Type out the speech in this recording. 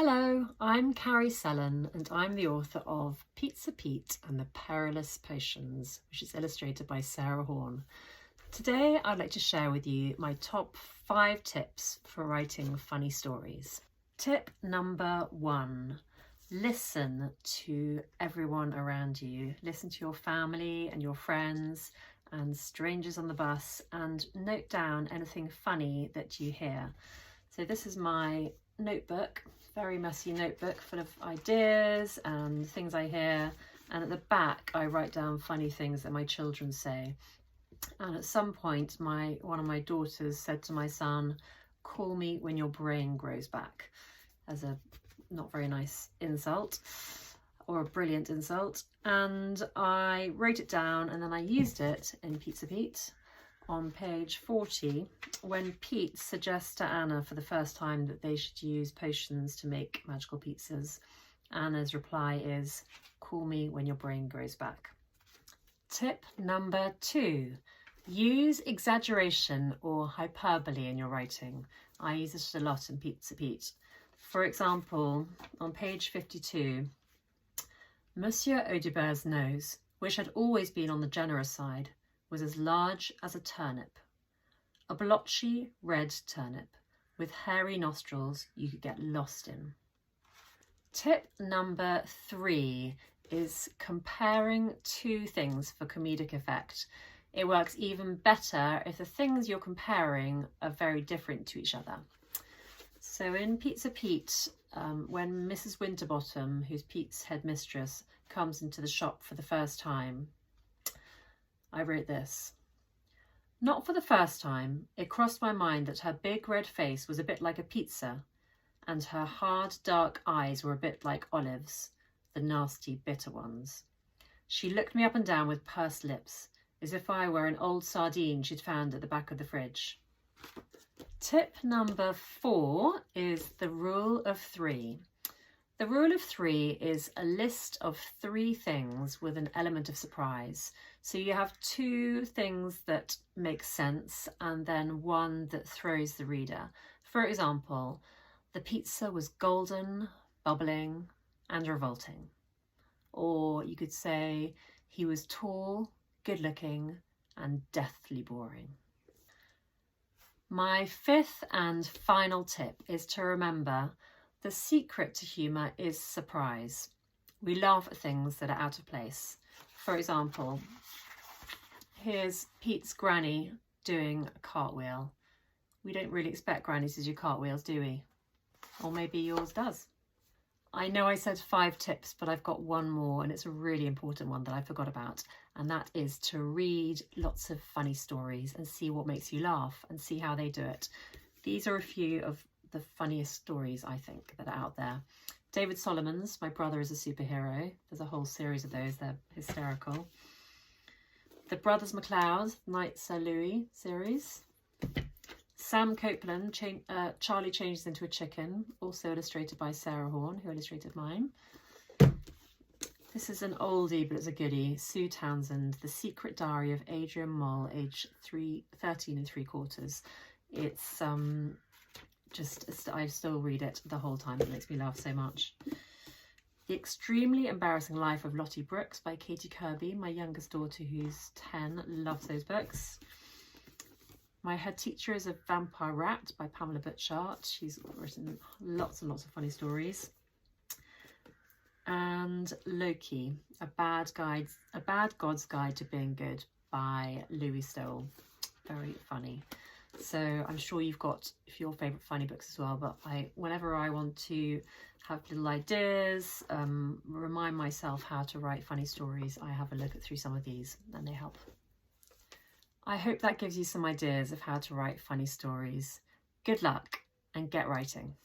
Hello, I'm Carrie Sellon and I'm the author of Pizza Pete and the Perilous Potions, which is illustrated by Sarah Horn. Today I'd like to share with you my top 5 tips for writing funny stories. Tip number 1, listen to everyone around you. Listen to your family and your friends and strangers on the bus and note down anything funny that you hear. So this is my notebook, very messy notebook full of ideas and things I hear, and at the back I write down funny things that my children say. And at some point one of my daughters said to my son, "Call me when your brain grows back," as a not very nice insult or a brilliant insult, and I wrote it down and then I used it in Pizza Pete on page 40 when Pete suggests to Anna for the first time that they should use potions to make magical pizzas. Anna's reply is, "Call me when your brain grows back." Tip number 2, use exaggeration or hyperbole in your writing. I use this a lot in Pizza Pete. For example, on page 52, Monsieur Audibert's nose, which had always been on the generous side, was as large as a turnip, a blotchy red turnip with hairy nostrils you could get lost in. Tip number 3 is comparing 2 things for comedic effect. It works even better if the things you're comparing are very different to each other. So in Pizza Pete, when Mrs. Winterbottom, who's Pete's headmistress, comes into the shop for the first time, I wrote this. Not for the first time, it crossed my mind that her big red face was a bit like a pizza, and her hard, dark eyes were a bit like olives, the nasty, bitter ones. She looked me up and down with pursed lips, as if I were an old sardine she'd found at the back of the fridge. Tip number 4 is the rule of 3. The rule of 3 is a list of 3 things with an element of surprise. So you have 2 things that make sense and then 1 that throws the reader. For example, the pizza was golden, bubbling, and revolting. Or you could say he was tall, good-looking, and deathly boring. My 5th and final tip is to remember the secret to humour is surprise. We laugh at things that are out of place. For example, here's Pete's granny doing a cartwheel. We don't really expect grannies to do cartwheels, do we? Or maybe yours does. I know I said 5 tips, but I've got one more, and it's a really important one that I forgot about, and that is to read lots of funny stories and see what makes you laugh and see how they do it. These are a few of the funniest stories, I think, that are out there. David Solomon's My Brother is a Superhero. There's a whole series of those. They're hysterical. The Brothers McLeod, Knight Sir Louis series. Sam Copeland, Charlie Changes into a Chicken, also illustrated by Sarah Horn, who illustrated mine. This is an oldie, but it's a goodie. Sue Townsend, The Secret Diary of Adrian Mole, age 13 3/4. It's I still read it the whole time. It makes me laugh so much. The Extremely Embarrassing Life of Lottie Brooks by Katie Kirby. My youngest daughter, who's 10, loves those books. My Head Teacher is a Vampire Rat by Pamela Butchart. She's written lots and lots of funny stories. And Loki, a bad God's Guide to Being Good by Louis Stoll. Very funny. So I'm sure you've got your favourite funny books as well, but whenever I want to have little ideas, remind myself how to write funny stories, I have a look through some of these and they help. I hope that gives you some ideas of how to write funny stories. Good luck and get writing.